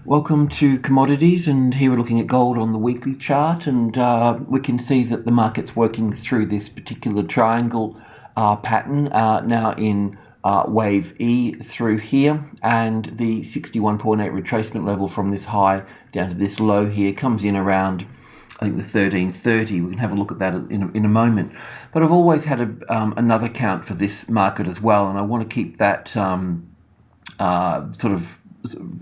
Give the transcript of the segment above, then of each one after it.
Welcome to Commodities, and here we're looking at gold on the weekly chart, and we can see that the market's working through this particular triangle pattern now in wave E through here, and the 61.8 retracement level from this high down to this low here comes in around, I think, the 1330. We can have a look at that in a moment. But I've always had another count for this market as well, and I want to keep that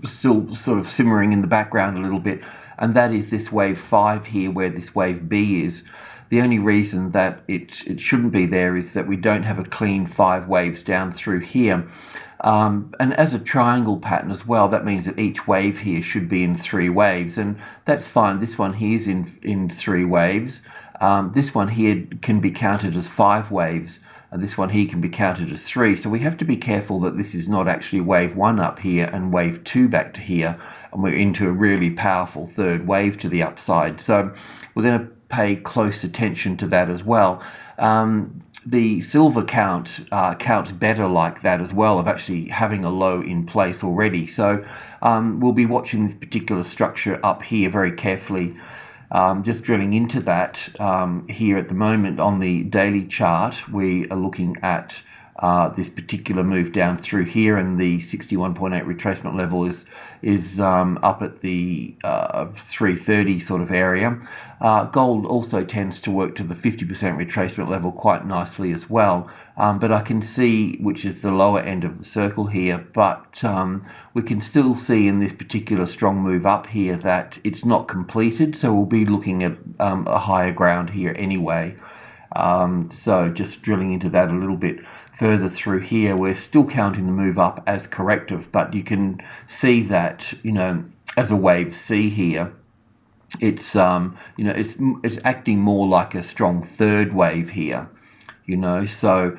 still sort of simmering in the background a little bit, and that is this wave 5 here, where this wave B is. The only reason that it shouldn't be there is that we don't have a clean 5 waves down through here. And as a triangle pattern as well, that means that each wave here should be in 3 waves, and that's fine. This one here is in 3 waves. This one here can be counted as 5 waves, and this one here can be counted as 3. So we have to be careful that this is not actually wave 1 up here and wave 2 back to here, and we're into a really powerful third wave to the upside. So we're going to pay close attention to that as well. The silver counts better like that as well, of actually having a low in place already. So we'll be watching this particular structure up here very carefully. Just drilling into that here at the moment on the daily chart, we are looking at this particular move down through here, and the 61.8 retracement level is up at the 330 sort of area. Gold also tends to work to the 50% retracement level quite nicely as well, but I can see, which is the lower end of the circle here, but we can still see in this particular strong move up here that it's not completed, so we'll be looking at a higher ground here anyway. So just drilling into that a little bit further through here, we're still counting the move up as corrective, but you can see that, as a wave C here, it's it's acting more like a strong third wave here, so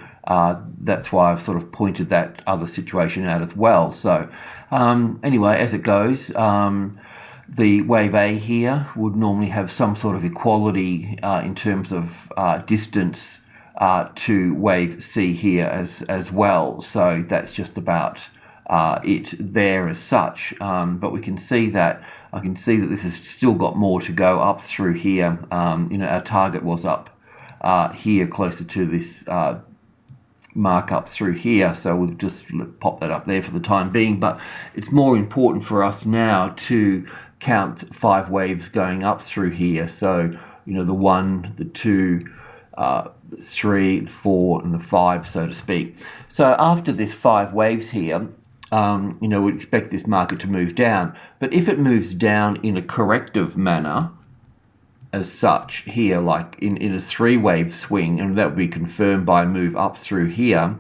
that's why I've sort of pointed that other situation out as well. So anyway, as it goes, the wave A here would normally have some sort of equality in terms of distance to wave C here as well. So that's just about it there as such. But we can see that, I can see that this has still got more to go up through here. Our target was up here closer to this mark up through here, so we'll just pop that up there for the time being. But it's more important for us now to count 5 waves going up through here. So the 1, the 2, 3, the 4, and the 5, so to speak. So after this 5 waves here, we'd expect this market to move down. But if it moves down in a corrective manner, as such here, like in a 3-wave swing, and that would be confirmed by a move up through here,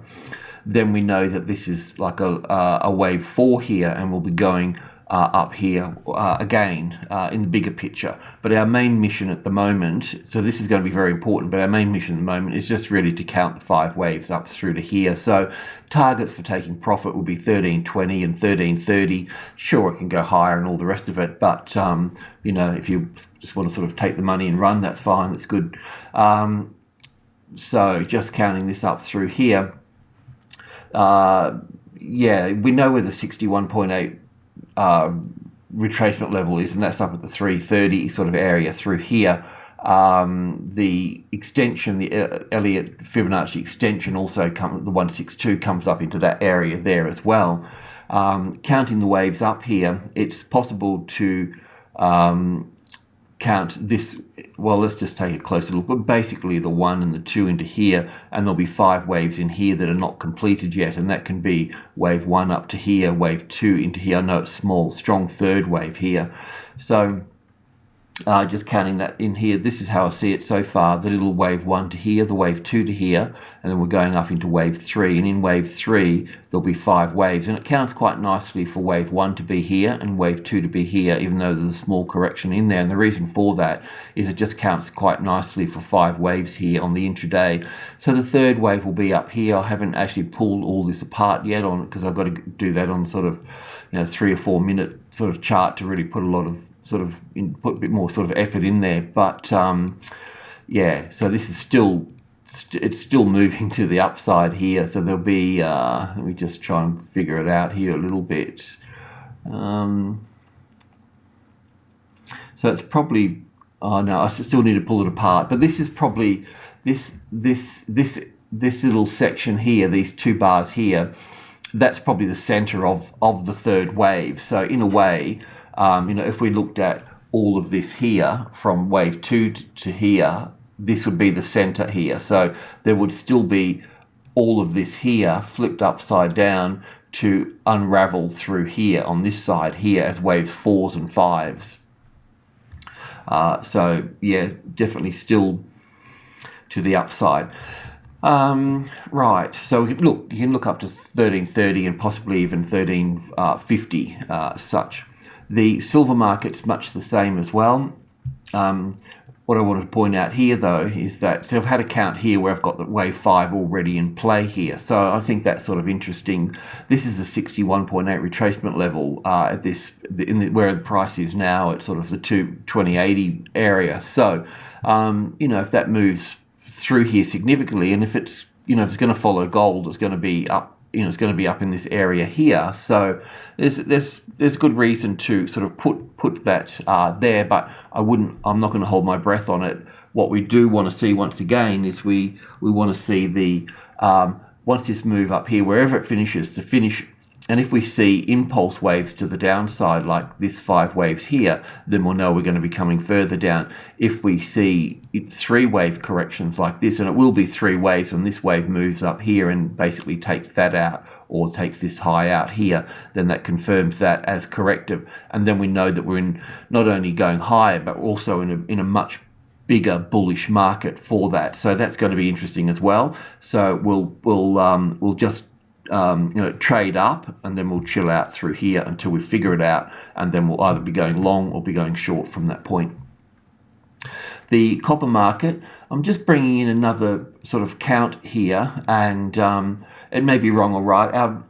then we know that this is like a wave 4 here, and we'll be going up here again in the bigger picture. But our main mission at the moment, so this is going to be very important, but our main mission at the moment is just really to count the 5 waves up through to here. So targets for taking profit will be 1320 and 1330. Sure, it can go higher and all the rest of it, but if you just want to sort of take the money and run, that's fine, that's good. So just counting this up through here, we know where the 61.8 retracement level is, and that's up at the 330 sort of area through here. The extension, the Elliott Fibonacci extension, also the 162 comes up into that area there as well. Counting the waves up here, it's possible to count this. Well, let's just take a closer look, but basically the 1 and the 2 into here, and there'll be 5 waves in here that are not completed yet, and that can be wave 1 up to here, wave 2 into here. I know it's small, strong third wave here. So just counting that in here, this is how I see it so far: the little wave 1 to here, the wave 2 to here, and then we're going up into wave 3, and in wave 3 there'll be 5 waves, and it counts quite nicely for wave 1 to be here and wave 2 to be here, even though there's a small correction in there. And the reason for that is it just counts quite nicely for 5 waves here on the intraday. So the third wave will be up here. I haven't actually pulled all this apart yet on it, because I've got to do that on sort of 3 or 4 minute sort of chart to really put a lot of put a bit more sort of effort in there. But so this is still moving to the upside here. So there'll be let me just try and figure it out here a little bit. So it's probably, oh no, I still need to pull it apart. But this is probably this little section here, these two bars here. That's probably the center of the third wave. So in a way, if we looked at all of this here from wave 2 to here, this would be the center here. So there would still be all of this here flipped upside down to unravel through here on this side here as waves 4s and 5s. So yeah, definitely still to the upside. Right, so you can look up to 1330 and possibly even 1350 such. The silver market's much the same as well. What I wanted to point out here though is that, so I've had a count here where I've got the wave 5 already in play here, so I think that's sort of interesting. This is a 61.8 retracement level at this where the price is now at sort of the 2080 area. So if that moves through here significantly, and if it's if it's going to follow gold, it's going to be up. It's going to be up in this area here. So there's good reason to sort of put that there, but I'm not going to hold my breath on it. What we do want to see once again is we want to see the once this move up here, wherever it finishes, to finish. And if we see impulse waves to the downside, like this 5 waves here, then we'll know we're going to be coming further down. If we see 3 wave corrections like this, and it will be 3 waves, and this wave moves up here and basically takes that out, or takes this high out here, then that confirms that as corrective. And then we know that we're not only going higher, but also in a much bigger bullish market for that. So that's going to be interesting as well. So we'll just trade up, and then we'll chill out through here until we figure it out, and then we'll either be going long or be going short from that point. The copper market, I'm just bringing in another sort of count here, and it may be wrong or right.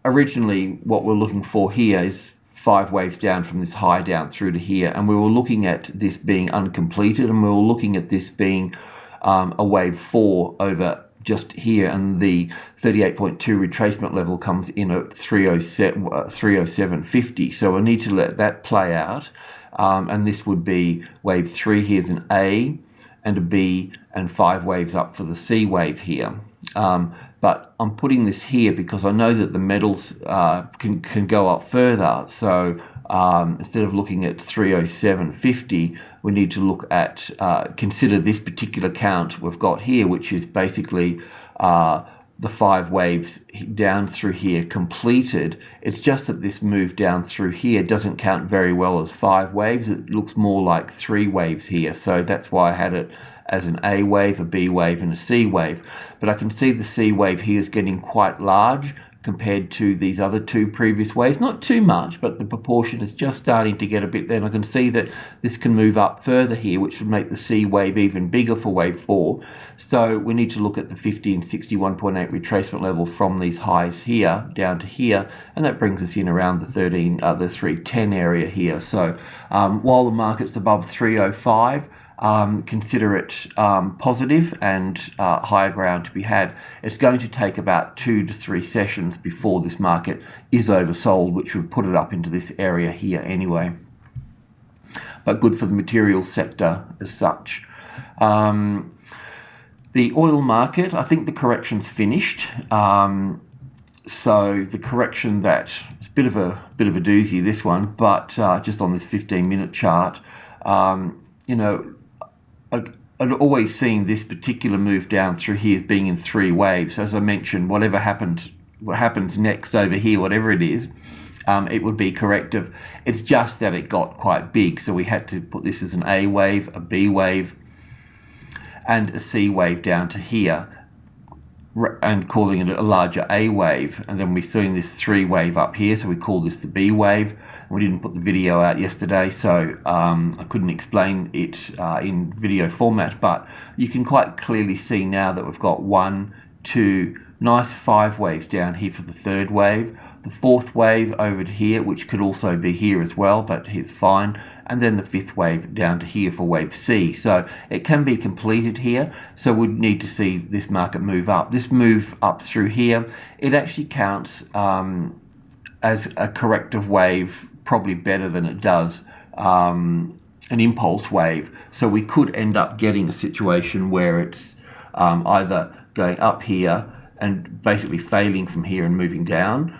Originally, what we're looking for here is 5 waves down from this high down through to here, and we were looking at this being uncompleted, and we were looking at this being a wave 4 over just here, and the 38.2 retracement level comes in at 307.50. So we'll need to let that play out, and this would be wave 3. Here's an A and a B, and 5 waves up for the C wave here. But I'm putting this here because I know that the metals can go up further. So instead of looking at 307.50, we need to look at, consider this particular count we've got here, which is basically the 5 waves down through here completed. It's just that this move down through here doesn't count very well as 5 waves. It looks more like 3 waves here. So that's why I had it as an A wave, a B wave, and a C wave. But I can see the C wave here is getting quite large compared to these other 2 previous waves. Not too much, but the proportion is just starting to get a bit there. And I can see that this can move up further here, which would make the C wave even bigger for wave 4. So we need to look at the 50 and 61.8 retracement level from these highs here down to here, and that brings us in around the 310 area here. So while the market's above 305, consider it positive and higher ground to be had. It's going to take about 2 to 3 sessions before this market is oversold, which would put it up into this area here anyway. But good for the materials sector as such. The oil market, I think the correction's finished. So the correction that it's a bit of a doozy, this one, but just on this 15-minute chart, I'd always seen this particular move down through here being in 3 waves. As I mentioned, what happens next over here, whatever it is, it would be corrective. It's just that it got quite big, so we had to put this as an A wave, a B wave, and a C wave down to here, and calling it a larger A wave. And then we're seeing this 3 wave up here, so we call this the B wave. We didn't put the video out yesterday, so I couldn't explain it in video format, but you can quite clearly see now that we've got 1, 2, nice 5 waves down here for the 3rd wave, the 4th wave over to here, which could also be here as well, but it's fine, and then the 5th wave down to here for wave C. So it can be completed here, so we'd need to see this market move up. This move up through here, it actually counts as a corrective wave, probably better than it does an impulse wave. So we could end up getting a situation where it's either going up here and basically failing from here and moving down,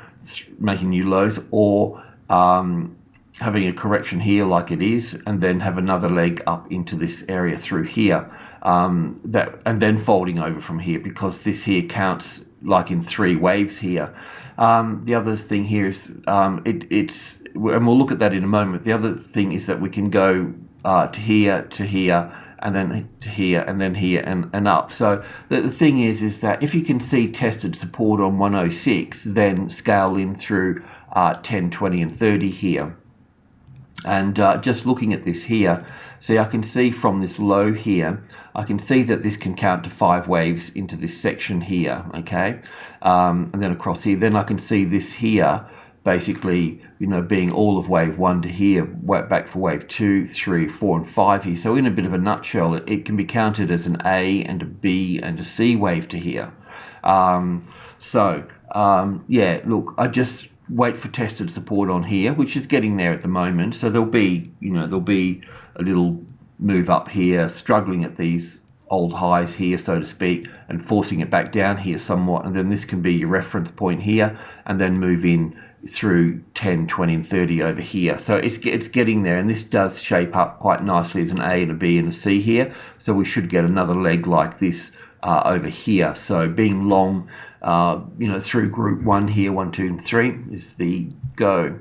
making new lows, or having a correction here like it is, and then have another leg up into this area through here, and then folding over from here, because this here counts like in 3 waves here. The other thing here is it's and we'll look at that in a moment. The other thing is that we can go to here, and then to here, and then here, and up. So the thing is that if you can see tested support on 106, then scale in through 10, 20, and 30 here. And just looking at this here, see, I can see from this low here, I can see that this can count to 5 waves into this section here, okay? And then across here, then I can see this here, basically, being all of wave 1 to here, back for wave 2, 3, 4, and 5 here. So in a bit of a nutshell, it can be counted as an A and a B and a C wave to here. Yeah, look, I just wait for tested support on here, which is getting there at the moment. So there'll be a little move up here, struggling at these old highs here, so to speak, and forcing it back down here somewhat. And then this can be your reference point here, and then move in through 10, 20, and 30 over here. So it's getting there, and this does shape up quite nicely as an A and a B and a C here. So we should get another leg like this over here. So being long, through group 1 here, 1, 2, and 3 is the go.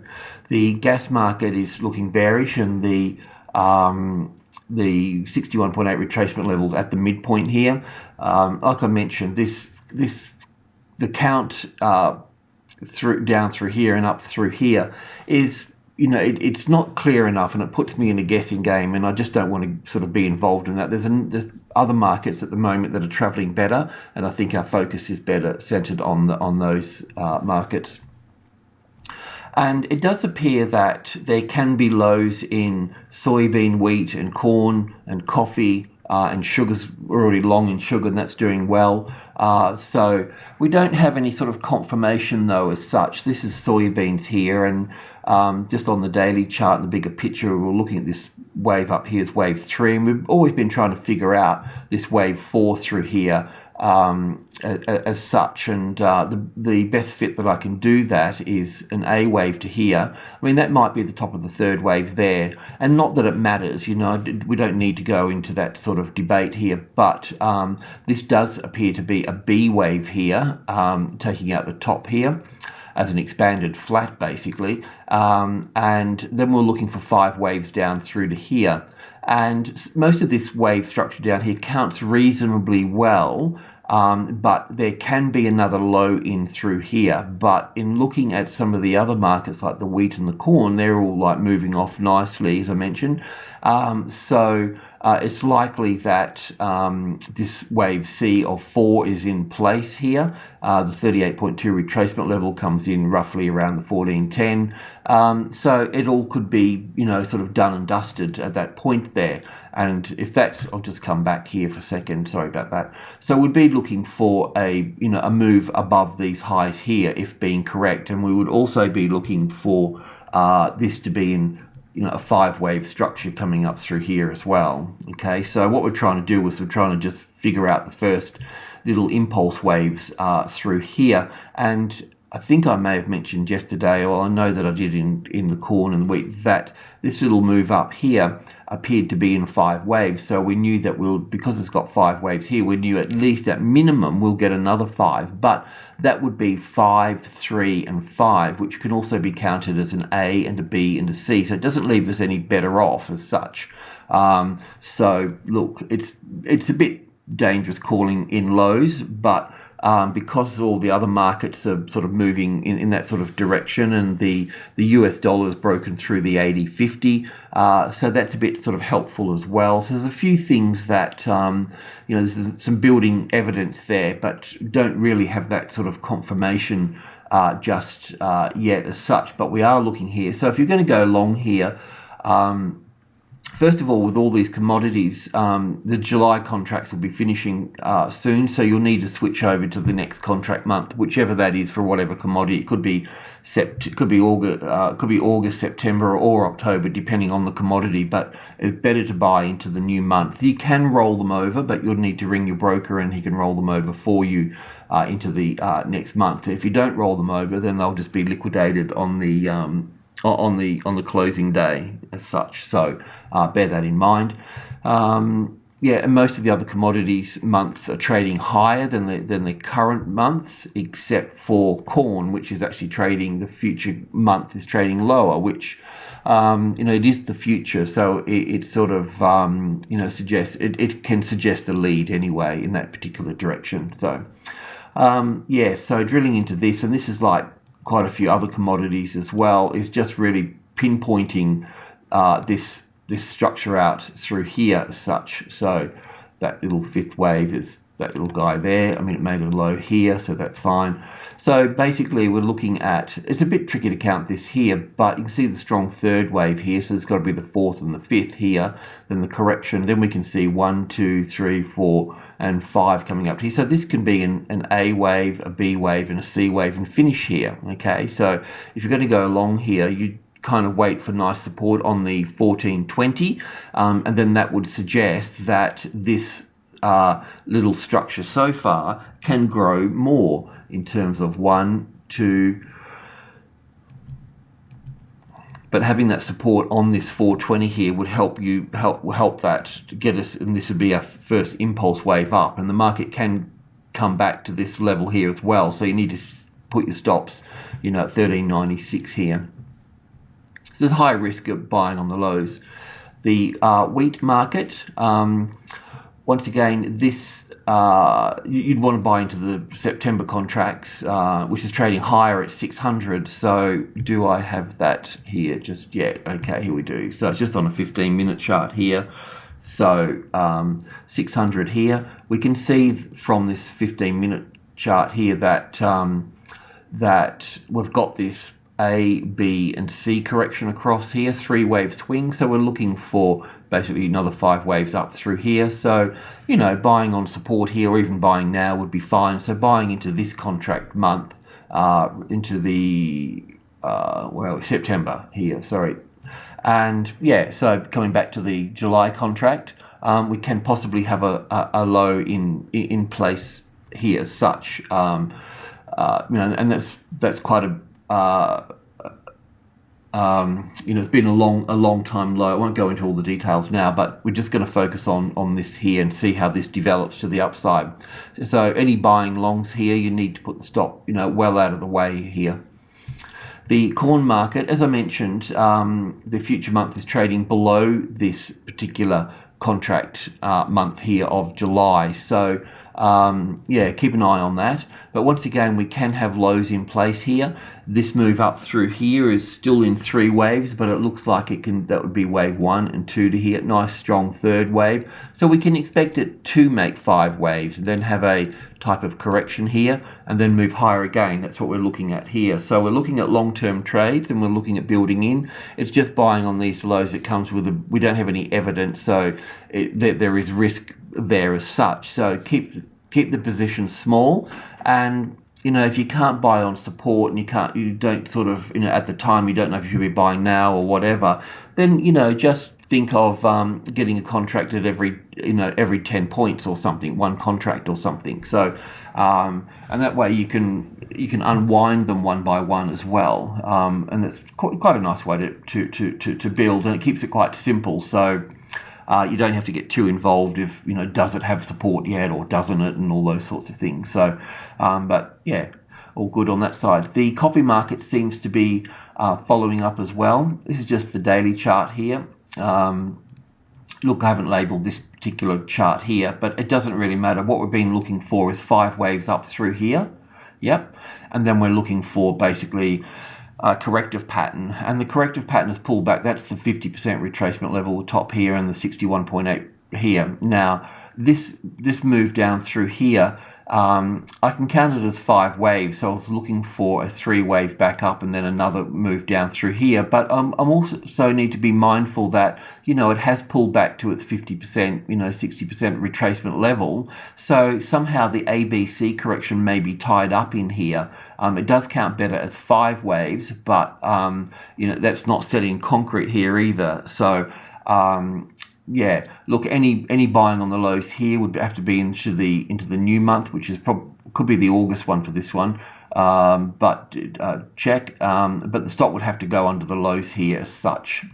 The gas market is looking bearish, and the 61.8 retracement level at the midpoint here. Like I mentioned, the count down through here and up through here is, it's not clear enough, and it puts me in a guessing game, and I just don't want to sort of be involved in that. There's other markets at the moment that are traveling better, and I think our focus is better centered on those markets. And it does appear that there can be lows in soybean, wheat, and corn, and coffee, and sugar's already long in sugar, and that's doing well. So we don't have any sort of confirmation, though, as such. This is soybeans here, and just on the daily chart and the bigger picture, we're looking at this wave up here as wave 3, and we've always been trying to figure out this wave 4 through here as such, and the best fit that I can do that is an A wave to here. I mean, that might be the top of the 3rd wave there, and not that it matters, we don't need to go into that sort of debate here, but this does appear to be a B wave here, taking out the top here as an expanded flat, basically, and then we're looking for 5 waves down through to here. And most of this wave structure down here counts reasonably well, but there can be another low in through here. But in looking at some of the other markets like the wheat and the corn, they're all like moving off nicely, as I mentioned. It's likely that this wave C of 4 is in place here. The 38.2 retracement level comes in roughly around the 1410. So it all could be, sort of done and dusted at that point there. And if that's, I'll just come back here for a second. Sorry about that. So we'd be looking for a move above these highs here, if being correct. And we would also be looking for this to be in a 5-wave structure coming up through here as well. Okay, so what we're trying to do is we're trying to just figure out the first little impulse waves through here. And I think I may have mentioned yesterday, or I know that I did in the corn and the wheat, that this little move up here appeared to be in 5 waves. So we knew that because it's got 5 waves here, we knew at least at minimum we'll get another 5. But that would be 5, 3, and 5, which can also be counted as an A and a B and a C. So it doesn't leave us any better off as such. So look, it's a bit dangerous calling in lows, but because all the other markets are sort of moving in that sort of direction, and the US dollar has broken through the 80.50, so that's a bit sort of helpful as well. So there's a few things that, there's some building evidence there, but don't really have that sort of confirmation just yet as such, but we are looking here. So if you're going to go long here, First of all, with all these commodities, the July contracts will be finishing soon, so you'll need to switch over to the next contract month, whichever that is for whatever commodity. It could be August, September, or October, depending on the commodity. But it's better to buy into the new month. You can roll them over, but you'll need to ring your broker, and he can roll them over for you into the next month. If you don't roll them over, then they'll just be liquidated on the closing day as such. So bear that in mind. Yeah, and most of the other commodities months are trading higher than the current months, except for corn, which is actually trading, the future month is trading lower, which it is the future, so it sort of suggests it can suggest a lead anyway in that particular direction. So so drilling into this, and this is like quite a few other commodities as well, is just really pinpointing this structure out through here as such. So that little fifth wave is that little guy there. I mean, it made a low here, so that's fine. So basically we're looking at, it's a bit tricky to count this here, but you can see the strong third wave here, so it's got to be the fourth and the fifth here, then the correction, then we can see 1, 2, 3, 4 and 5 coming up here. So this can be an A wave, a B wave and a C wave and finish here. Okay, so if you're going to go along here, you kind of wait for nice support on the 1420, and then that would suggest that this little structure so far can grow more in terms of 1, 2, but having that support on this 420 here would help that to get us, and this would be our first impulse wave up, and the market can come back to this level here as well. So you need to put your stops, at 1396 here. So there's high risk of buying on the lows. The wheat market, once again, this you'd want to buy into the September contracts, which is trading higher at 600. So do I have that here just yet? Okay, here we do. So it's just on a 15-minute chart here. So 600 here. We can see from this 15-minute chart here that that we've got this A, B and C correction across here, 3-wave swing. So we're looking for basically another 5 waves up through here. So, buying on support here or even buying now would be fine. So buying into this contract month, into the, September here, sorry. And so coming back to the July contract, we can possibly have a low in place here as such. And that's quite a, it's been a long time low. I won't go into all the details now, but we're just going to focus on this here and see how this develops to the upside. So any buying longs here, you need to put the stop, well out of the way here. The corn market, as I mentioned, the future month is trading below this particular contract month here of July. So keep an eye on that. But once again, we can have lows in place here. This move up through here is still in 3 waves, but it looks like that would be wave 1 and 2 to here. Nice strong third wave. So we can expect it to make 5 waves and then have a type of correction here and then move higher again. That's what we're looking at here. So we're looking at long-term trades and we're looking at building in. It's just buying on these lows. It comes with we don't have any evidence, so there is risk there as such. So keep the position small, and if you can't buy on support and you don't sort of at the time you don't know if you should be buying now or whatever, then just think of getting a contract at every 10 points or something, one contract or something. So and that way you can unwind them one by one as well, and it's quite a nice way to build, and it keeps it quite simple. So you don't have to get too involved if, does it have support yet or doesn't it, and all those sorts of things. So, all good on that side. The coffee market seems to be following up as well. This is just the daily chart here. Look, I haven't labelled this particular chart here, but it doesn't really matter. What we've been looking for is 5 waves up through here. Yep. And then we're looking for basically corrective pattern, and the corrective pattern is pulled back. That's the 50% retracement level, the top here, and the 61.8 here. Now this move down through here I can count it as 5 waves, so I was looking for a 3 wave back up and then another move down through here. But I'm also need to be mindful that, it has pulled back to its 50%, 60% retracement level. So somehow the ABC correction may be tied up in here. It does count better as 5 waves, but, that's not set in concrete here either. So, yeah, look, any buying on the lows here would have to be into the new month, which is could be the August one for this one. But check. But the stop would have to go under the lows here as such.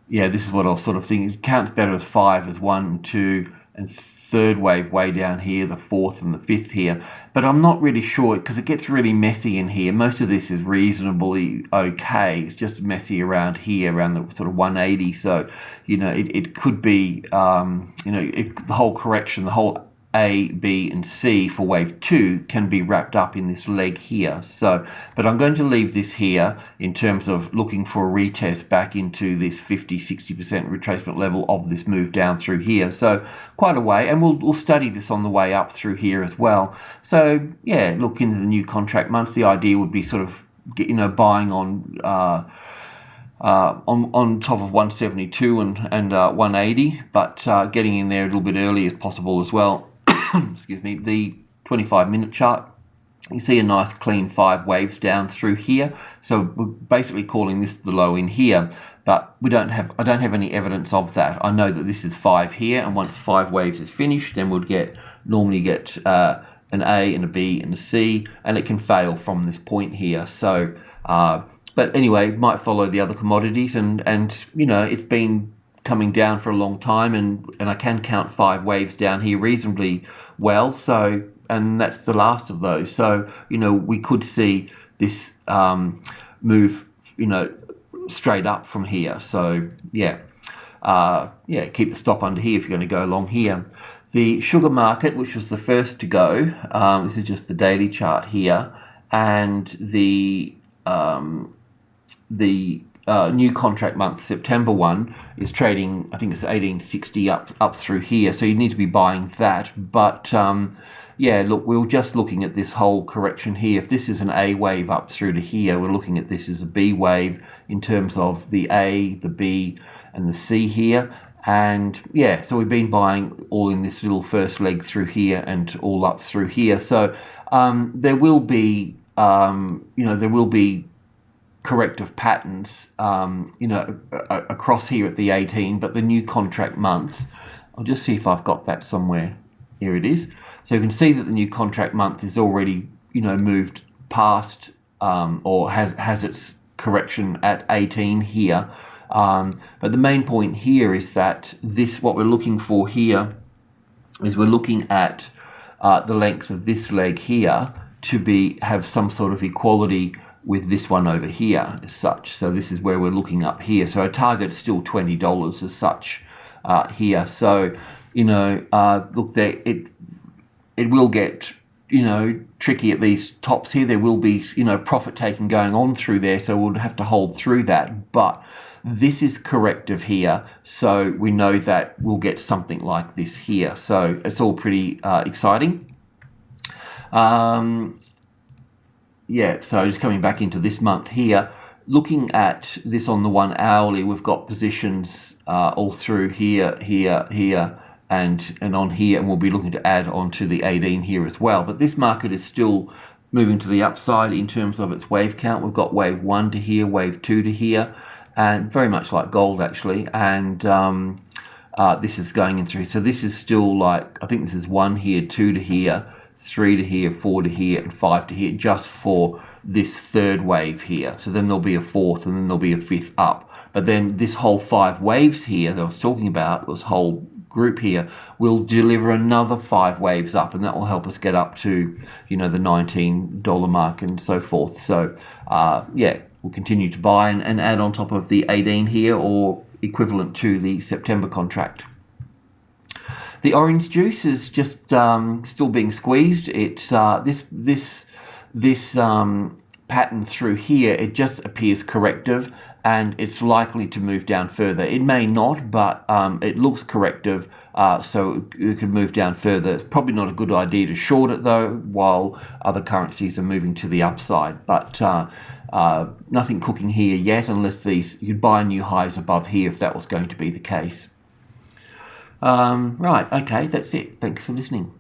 Yeah, this is what I was sort of thinking. It counts better as 5 as 1, 2, and 3rd wave way down here, the 4th and the 5th here. But I'm not really sure because it gets really messy in here. Most of this is reasonably okay. It's just messy around here, around the sort of 180. So, it could be, the whole correction, the whole A, B, and C for wave 2 can be wrapped up in this leg here. So, but I'm going to leave this here in terms of looking for a retest back into this 50-60% retracement level of this move down through here. So quite a way, and we'll study this on the way up through here as well. So yeah, look into the new contract month. The idea would be sort of buying on top of 172 and 180, but getting in there a little bit early as possible as well. Excuse me, the 25-minute chart, you see a nice clean 5 waves down through here. So we're basically calling this the low in here, but I don't have any evidence of that. I know that this is 5 here, and once 5 waves is finished, then we'll normally get an A and a B and a C, and it can fail from this point here. So, but anyway, it might follow the other commodities, and it's been coming down for a long time, and I can count 5 waves down here reasonably well. So, and that's the last of those. So, we could see this move, straight up from here. So, yeah, keep the stop under here if you're going to go along here. The sugar market, which was the first to go, this is just the daily chart here, and the new contract month, September one, is trading, I think it's 1860 up through here. So you need to be buying that. But yeah, look, we're just looking at this whole correction here. If this is an A wave up through to here, we're looking at this as a B wave in terms of the A, the B, and the C here. And yeah, so we've been buying all in this little first leg through here and all up through here. So there will be, there will be corrective patterns, across here at the 18, but the new contract month, I'll just see if I've got that somewhere. Here it is. So you can see that the new contract month is already, moved past, or has its correction at 18 here. But the main point here is that what we're looking for here is we're looking at the length of this leg here to have some sort of equality with this one over here as such. So this is where we're looking up here. So our target is still $20 as such here. So, look, there it will get, tricky at these tops here. There will be, profit taking going on through there. So we'll have to hold through that. But this is corrective here. So we know that we'll get something like this here. So it's all pretty exciting. Yeah, so just coming back into this month here, looking at this on the 1 hourly, we've got positions all through here, and on here, and we'll be looking to add on to the 18 here as well. But this market is still moving to the upside in terms of its wave count. We've got wave 1 to here, wave 2 to here, and very much like gold actually. And this is going in through. So this is still like, I think this is 1 here, 2 to here, 3 to here, 4 to here, and 5 to here, just for this 3rd wave here. So then there'll be a 4th, and then there'll be a 5th up. But then this whole 5 waves here that I was talking about, this whole group here, will deliver another 5 waves up, and that will help us get up to, the $19 mark and so forth. So yeah, we'll continue to buy and add on top of the 18 here, or equivalent to the September contract. The orange juice is just still being squeezed. It's this pattern through here, it just appears corrective, and it's likely to move down further. It may not, but it looks corrective, so it could move down further. It's probably not a good idea to short it though, while other currencies are moving to the upside. But nothing cooking here yet, unless you'd buy new highs above here if that was going to be the case. Right, okay, that's it. Thanks for listening.